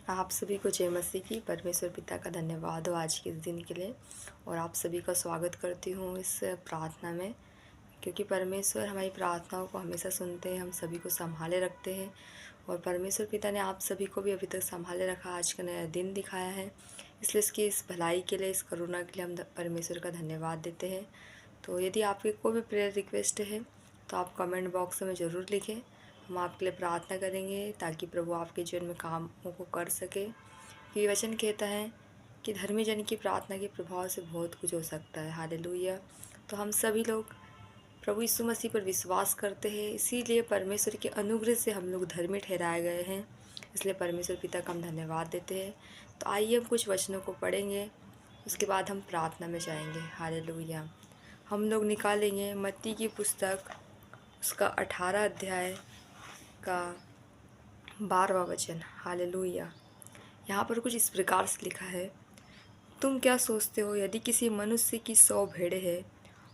आप सभी को जय मसीह की। परमेश्वर पिता का धन्यवाद हो आज के इस दिन के लिए, और आप सभी का स्वागत करती हूँ इस प्रार्थना में, क्योंकि परमेश्वर हमारी प्रार्थनाओं को हमेशा सुनते हैं, हम सभी को संभाले रखते हैं। और परमेश्वर पिता ने आप सभी को भी अभी तक संभाले रखा, आज का नया दिन दिखाया है, इसलिए इसकी इस भलाई के लिए, इस करुणा के लिए हम परमेश्वर का धन्यवाद देते हैं। तो यदि आपके कोई भी प्रेयर रिक्वेस्ट है तो आप कमेंट बॉक्स में ज़रूर लिखें, हम आपके लिए प्रार्थना करेंगे ताकि प्रभु आपके जीवन में कामों को कर सके। ये वचन कहता है कि धर्मी जन की प्रार्थना के प्रभाव से बहुत कुछ हो सकता है। हालेलुया। तो हम सभी लोग प्रभु यीशु मसीह पर विश्वास करते हैं, इसीलिए परमेश्वर के अनुग्रह से हम लोग धर्मी ठहराए गए हैं, इसलिए परमेश्वर पिता का हम धन्यवाद देते हैं। तो आइए हम कुछ वचनों को पढ़ेंगे, उसके बाद हम प्रार्थना में जाएंगे। हालेलुया। हम लोग निकालेंगे मत्ती की पुस्तक, उसका 18 अध्याय का 12वां वचन। हालेलुया। यहाँ पर कुछ इस प्रकार से लिखा है, तुम क्या सोचते हो, यदि किसी मनुष्य की 100 भेड़ें हैं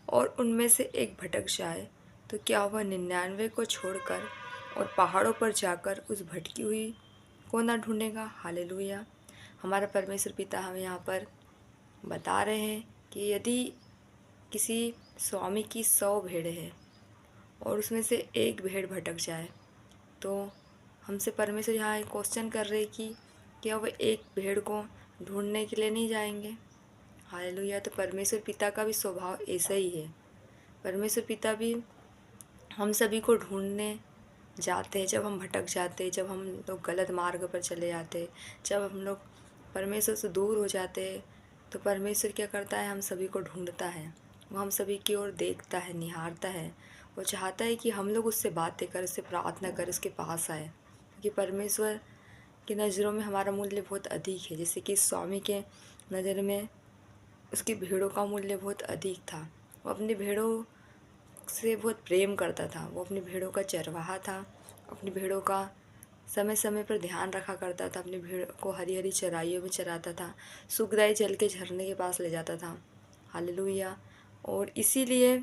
और उनमें से एक भटक जाए तो क्या वह 99 को छोड़कर और पहाड़ों पर जाकर उस भटकी हुई को ना ढूंढेगा। हालेलुया। हमारा परमेश्वर पिता हमें यहाँ पर बता रहे हैं कि यदि किसी स्वामी की 100 भेड़ें हैं और उसमें से एक भेड़ भटक जाए तो हमसे परमेश्वर यहाँ एक क्वेश्चन कर रहे कि क्या वह एक भेड़ को ढूंढने के लिए नहीं जाएंगे। हालेलुया। तो परमेश्वर पिता का भी स्वभाव ऐसा ही है। परमेश्वर पिता भी हम सभी को ढूंढने जाते हैं जब हम भटक जाते हैं, जब हम लोग गलत मार्ग पर चले जाते हैं, जब हम लोग परमेश्वर से दूर हो जाते हैं, तो परमेश्वर क्या करता है, हम सभी को ढूंढता है, वो हम सभी की ओर देखता है, निहारता है। वो चाहता है कि हम लोग उससे बातें करें, उससे प्रार्थना करें, उसके पास आए, क्योंकि परमेश्वर की नज़रों में हमारा मूल्य बहुत अधिक है। जैसे कि स्वामी के नज़र में उसकी भेड़ों का मूल्य बहुत अधिक था। वो अपनी भेड़ों से बहुत प्रेम करता था, वो अपनी भेड़ों का चरवाहा था, अपनी भेड़ों का समय समय पर ध्यान रखा करता था, अपनी भेड़ को हरी हरी चराइयों में चराता था, सुखदायी जल के झरने के पास ले जाता था। हालेलुया। और इसीलिए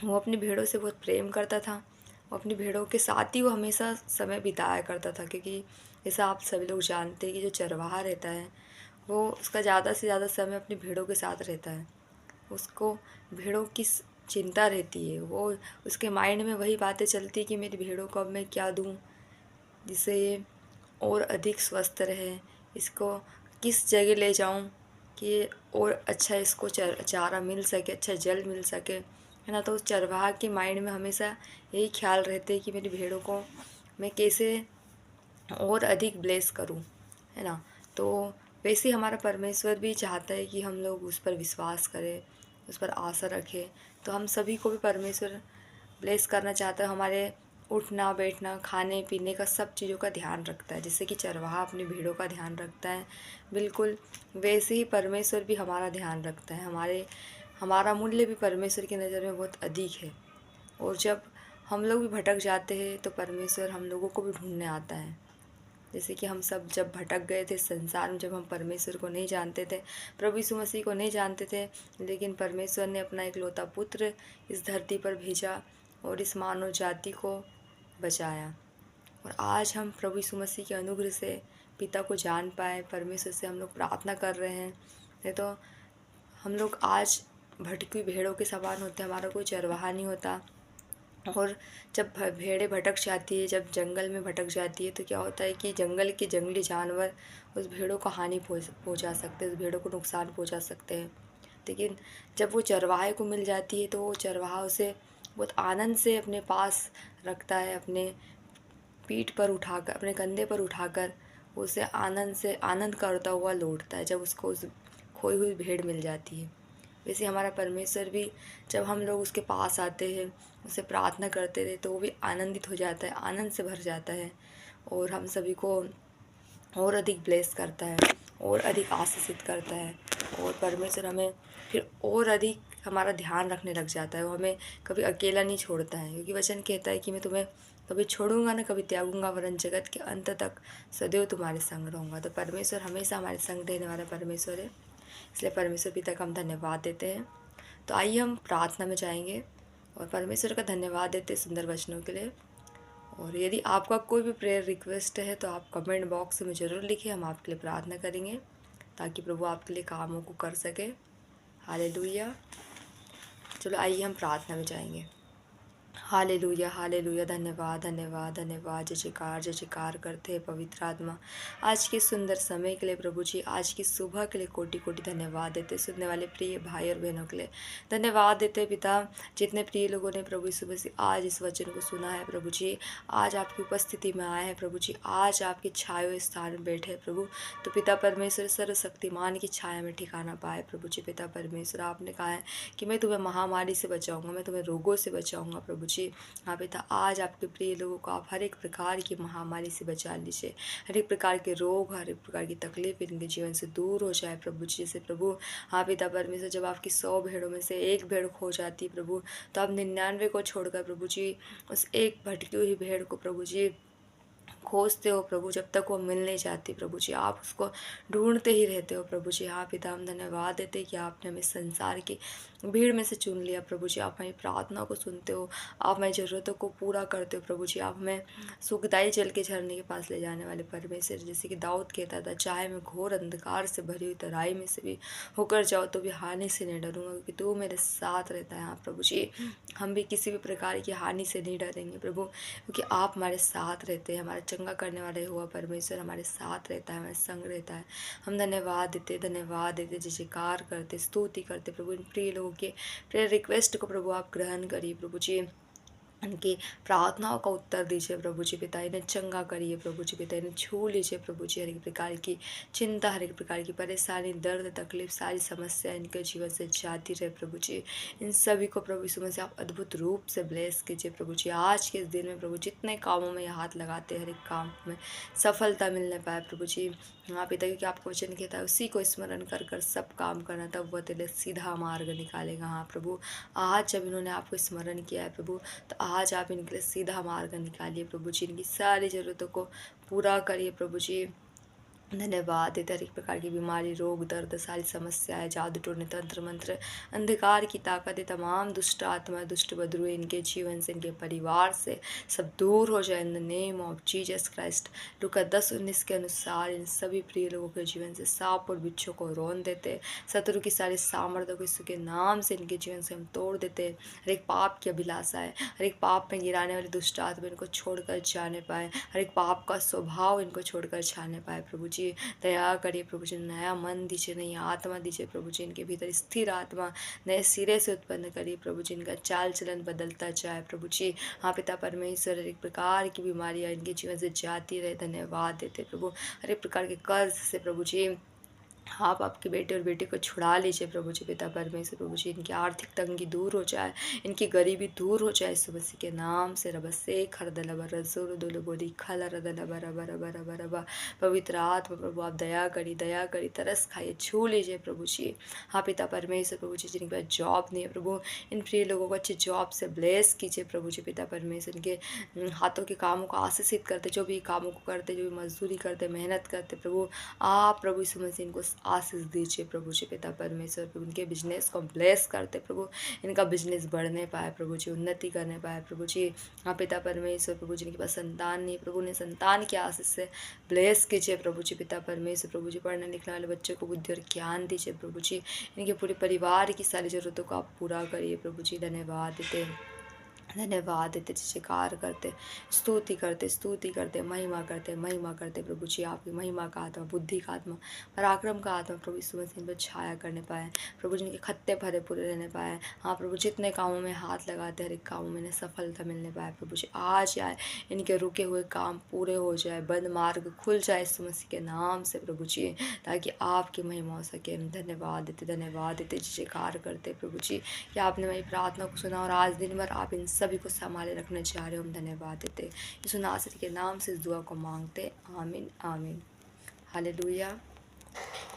वो अपनी भेड़ों से बहुत प्रेम करता था, वो अपनी भेड़ों के साथ ही वो हमेशा समय बिताया करता था, क्योंकि जैसा आप सभी लोग जानते हैं कि जो चरवाहा रहता है वो उसका ज़्यादा से ज़्यादा समय अपनी भेड़ों के साथ रहता है, उसको भेड़ों की चिंता रहती है, वो उसके माइंड में वही बातें चलती कि मेरी भेड़ों को अब मैं क्या दूँ जिससे ये और अधिक स्वस्थ रहे, इसको किस जगह ले जाऊँ कि और अच्छा इसको चारा मिल सके, अच्छा जल मिल सके, है ना। तो उस चरवाहा के माइंड में हमेशा यही ख्याल रहते हैं कि मेरी भेड़ों को मैं कैसे और अधिक ब्लेस करूँ, है ना। तो वैसे ही हमारा परमेश्वर भी चाहता है कि हम लोग उस पर विश्वास करें, उस पर आशा रखें। तो हम सभी को भी परमेश्वर ब्लेस करना चाहता है, हमारे उठना बैठना खाने पीने का सब चीज़ों का ध्यान रखता है, जैसे कि चरवाहा अपनी भेड़ों का ध्यान रखता है, बिल्कुल वैसे ही परमेश्वर भी हमारा ध्यान रखता है। हमारा मूल्य भी परमेश्वर की नज़र में बहुत अधिक है। और जब हम लोग भी भटक जाते हैं तो परमेश्वर हम लोगों को भी ढूंढने आता है। जैसे कि हम सब जब भटक गए थे संसार में, जब हम परमेश्वर को नहीं जानते थे, प्रभु यीशु मसीह को नहीं जानते थे, लेकिन परमेश्वर ने अपना इकलौता पुत्र इस धरती पर भेजा और इस मानव जाति को बचाया। और आज हम प्रभु यीशु मसीह के अनुग्रह से पिता को जान पाए, परमेश्वर से हम लोग प्रार्थना कर रहे हैं। नहीं तो हम लोग आज भटकी हुई भेड़ों के समान होते, हमारा कोई चरवाहा नहीं होता। और जब भेड़ें भटक जाती है, जब जंगल में भटक जाती है, तो क्या होता है कि जंगल के जंगली जानवर उस भेड़ों को हानि पहुंचा सकते हैं, उस भेड़ों को नुकसान पहुंचा सकते हैं। लेकिन जब वो चरवाहे को मिल जाती है तो वो चरवाहा उसे बहुत आनंद से अपने पास रखता है, अपने पीठ पर उठाकर, अपने कंधे पर उठाकर उसे आनंद करता हुआ लौटता है जब उसको उस खोई हुई भेड़ मिल जाती है। वैसे हमारा परमेश्वर भी जब हम लोग उसके पास आते हैं, उससे प्रार्थना करते थे, तो वो भी आनंदित हो जाता है, आनंद से भर जाता है और हम सभी को और अधिक ब्लेस करता है, और अधिक आशीषित करता है। और परमेश्वर हमें फिर और अधिक हमारा ध्यान रखने लग जाता है, वो हमें कभी अकेला नहीं छोड़ता है, क्योंकि वचन कहता है कि मैं तुम्हें कभी छोड़ूंगा ना कभी त्यागूंगा, वरन जगत के अंत तक सदैव तुम्हारे संग रहूँगा। तो परमेश्वर हमेशा हमारे संग रहने वाला परमेश्वर है, इसलिए परमेश्वर पिता का हम धन्यवाद देते हैं। तो आइए हम प्रार्थना में जाएंगे और परमेश्वर का धन्यवाद देते हैं सुंदर वचनों के लिए। और यदि आपका कोई भी प्रेयर रिक्वेस्ट है तो आप कमेंट बॉक्स में ज़रूर लिखिए, हम आपके लिए प्रार्थना करेंगे ताकि प्रभु आपके लिए कामों को कर सके। हालेलुया। चलो आइए हम प्रार्थना में जाएंगे। Hallelujah hallelujah. धन्यवाद धन्यवाद धन्यवाद। जय जयकार करते हैं पवित्र आत्मा। आज के सुंदर समय के लिए प्रभु जी, आज की सुबह के लिए कोटि कोटि धन्यवाद देते। सुनने वाले प्रिय भाई और बहनों के लिए धन्यवाद देते पिता। जितने प्रिय लोगों ने प्रभु यीशु मसीह आज इस वचन को सुना है प्रभु जी, आज आपकी उपस्थिति में आए हैं प्रभु जी, आज आपकी छाया हुए स्थान में बैठे हैं प्रभु, तो पिता परमेश्वर सर्वशक्तिमान की छाया में ठिकाना पाए प्रभु जी। पिता परमेश्वर, आपने कहा है कि मैं तुम्हें महामारी से बचाऊंगा, मैं तुम्हें रोगों से बचाऊंगा प्रभु जी। हाँ पिता, आज आपके प्रिय लोगों को आप हर एक प्रकार की महामारी से बचा लीजिए, हर एक प्रकार के रोग, हर एक प्रकार की तकलीफ इनके जीवन से दूर हो जाए प्रभु जी। जैसे प्रभु, हाँ पिता परमेश्वर, जब आपकी 100 भेड़ों में से एक भेड़ खो जाती है प्रभु, तो आप 99 को छोड़कर प्रभु जी उस एक भटकी हुई भेड़ को प्रभु जी खोजते हो प्रभु, जब तक वो मिल नहीं जाती प्रभु जी, आप उसको ढूंढते ही रहते हो प्रभु जी। हाँ पिता, हम धन्यवाद देते कि आपने हमें संसार की भीड़ में से चुन लिया प्रभु जी। आप हमारी प्रार्थना को सुनते हो, आप हमारी ज़रूरतों को पूरा करते हो प्रभु जी। आप हमें सुखदाई जल के झरने के पास ले जाने वाले परमेश्वर, जैसे कि दाऊद कहता था, चाहे मैं घोर अंधकार से भरी हुई तराई में से भी होकर जाओ तो भी हानि से नहीं डरूंगा, क्योंकि तू मेरे साथ रहता है। हाँ प्रभु जी, हम भी किसी भी प्रकार की हानि से नहीं डरेंगे प्रभु, क्योंकि आप हमारे साथ रहते हैं। हमारा चंगा करने वाले हुआ परमेश्वर हमारे साथ रहता है, हमारे संग रहता है। हम धन्यवाद देते जय जयकार करते, स्तुति करते प्रभु। इन प्रिय लोगों के प्रेयर रिक्वेस्ट को प्रभु आप ग्रहण करिए प्रभु जी, उनकी प्रार्थनाओं का उत्तर दीजिए प्रभु जी। पिता, इन्हें चंगा करिए प्रभु जी। पिता, इन्हें छू लीजिए प्रभु जी। हर एक प्रकार की चिंता, हर एक प्रकार की परेशानी, दर्द, तकलीफ, सारी समस्या इनके जीवन से जाती रहे प्रभु जी। इन सभी को प्रभु यीशु मसीह आप अद्भुत रूप से ब्लेस कीजिए प्रभु जी। आज के इस दिन में प्रभु, जितने कामों में ये हाथ लगाते हैं, हर एक काम में सफलता मिलने पाए प्रभु जी। हाँ पिता, क्योंकि आपको वचन कहता है उसी को स्मरण कर कर सब काम करना, तब वह तेरे सीधा मार्ग निकालेगा। हाँ प्रभु, आज जब इन्होंने आपको स्मरण किया है प्रभु, तो आज आप इनके लिए सीधा मार्ग निकालिए प्रभु जी। इनकी सारी ज़रूरतों को पूरा करिए प्रभु जी। धन्यवाद देते। हर एक प्रकार की बीमारी, रोग, दर्द, सारी समस्याएं, जादू टोने, तंत्र मंत्र, अंधकार की ताकतें, तमाम दुष्ट आत्मा, दुष्ट बदरुए इनके जीवन से, इनके परिवार से सब दूर हो जाए in the name of Jesus Christ. लूका 10:19 के अनुसार इन सभी प्रिय लोगों के जीवन से सांप और बिच्छों को रौंद देते। शत्रु की सारी सामर्थ्यों को यीशु के नाम से इनके जीवन से हम तोड़ देते। हर एक पाप की अभिलाषा है, हर एक पाप में गिराने वाली दुष्ट आत्मा इनको छोड़कर जाने पाए, हर एक पाप का स्वभाव इनको छोड़कर जाने पाए प्रभु जी। दया करिए प्रभु जी, नया मन दीजिए, नई आत्मा दीजिए प्रभु जी। इनके भीतर स्थिर आत्मा नए सिरे से उत्पन्न करिए प्रभु जी। इनका चाल चलन बदलता जाए प्रभु जी। हाँ पिता परमेश्वर, हर एक प्रकार की बीमारियां इनके जीवन से जाती रहे। धन्यवाद देते प्रभु। हर एक प्रकार के कर्ज से प्रभु जी आप आपके बेटे और बेटी को छुड़ा लीजिए प्रभु जी। पिता परमेश्वर प्रभु जी, इनकी आर्थिक तंगी दूर हो जाए, इनकी गरीबी दूर हो जाए यीशु मसीह के नाम से। रबसे खरदलबा रजोर दोल बोली खला रदलबा रबा रबा रबा रबा। पवित्र आत्मा प्रभु आप दया करी, तरस खाइए, छू लीजिए प्रभु जी। हाँ पिता परमेश्वर प्रभु जी, जिनके पास जॉब नहीं है प्रभु, इन प्रिय लोगों को अच्छी जॉब से ब्लेस कीजिए प्रभु जी। पिता परमेश्वर, इनके हाथों के कामों को आशीषित करते, जो भी कामों को करते, जो भी मजदूरी करते, मेहनत करते प्रभु, आप प्रभु यीशु मसीह इनको आशीष दीजिए प्रभु जी। पिता परमेश्वर प्रभु, उनके बिजनेस को ब्लेस करते प्रभु, इनका बिजनेस बढ़ने पाए प्रभु जी, उन्नति करने पाए प्रभु जी। हाँ पिता परमेश्वर प्रभु, जिनके पास संतान नहीं प्रभु, ने संतान की आशीष से ब्लेस कीजिए प्रभु जी। पिता परमेश्वर प्रभु जी, पढ़ने लिखने वाले बच्चों को बुद्धि और ज्ञान दीजिए प्रभु जी। इनके पूरे परिवार की सारी ज़रूरतों को आप पूरा करिए प्रभु जी। धन्यवाद देते जयकार करते, स्तुति करते, महिमा करते प्रभु जी। आपकी महिमा का आत्मा, बुद्धि का आत्मा, पराक्रम का आत्मा प्रभु यीशु मसीह पर छाया करने पाए प्रभु जी। इनके खत्ते भरे पूरे रहने पाए। हाँ प्रभु, जितने कामों में हाथ लगाते हर एक कामों में इन्हें सफलता मिलने पाए प्रभु जी। आज आए इनके रुके हुए काम पूरे हो जाए, बंद मार्ग खुल जाए यीशु मसीह के नाम से प्रभु जी, ताकि आपकी महिमा हो सके। धन्यवाद देते जयकार करते प्रभु जी कि आपने मेरी प्रार्थना को सुना और आज दिन भर आप इन सभी को संभाले रखने जा रहे हो। हम धन्यवाद देते यीशु नासरी के नाम से इस दुआ को मांगते, आमीन आमीन। हालेलुया।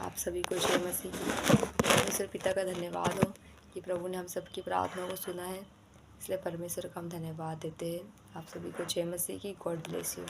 आप सभी को जय मसीह की। परमेश्वर पिता का धन्यवाद हो कि प्रभु ने हम सबकी प्रार्थना को सुना है, इसलिए परमेश्वर का हम धन्यवाद देते हैं। आप सभी को जय मसीह की। God bless you.